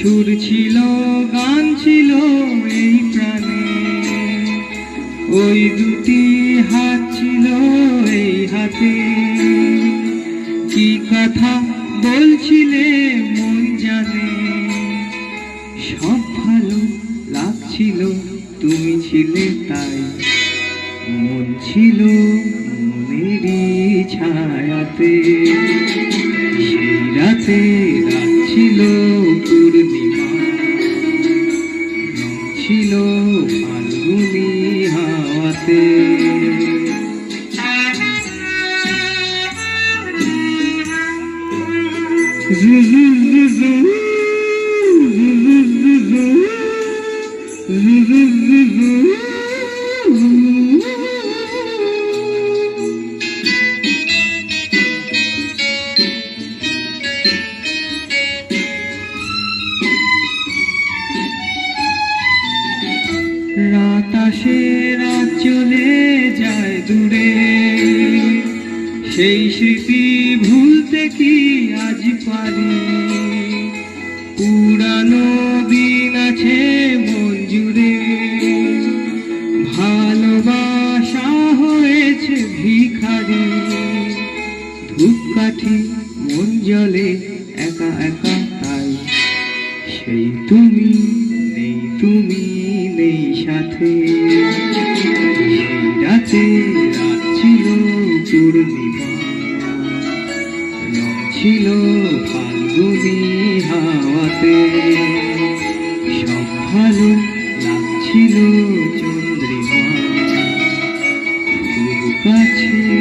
সুর ছিল গান ছিল এই প্রাণে, ওই দুটি হাত ছিল এই হাতে। কি কথা বলছিলে মন জানে, সব ভালো লাগছিল তুমি ছিলে তাই। মন ছিল মনেরই ছায়াতে, সেই রাতে রাত ছিল পূর্ণিমা, রং ছিল ফাল্গুনি হাওয়াতে। রাত আসে রাত চলে যায় দূরে, সেই স্মৃতি ভুলতে কি আজ পারি। পুরানো দিন আছে মন জুড়ে, ভালোবাসা হয়েছে ভিখারি। ধূপকাঠি মন জ্বলে একা একা তাই, সেই তুমি নেই, তুমি নেই সাথে। সেই রাতে রাত ছিল পূর্ণিমা, রং ছিল ফাল্গুনি হাওয়াতে। সব ভালো লাগছিল চন্দ্রিমা, খুব কাছে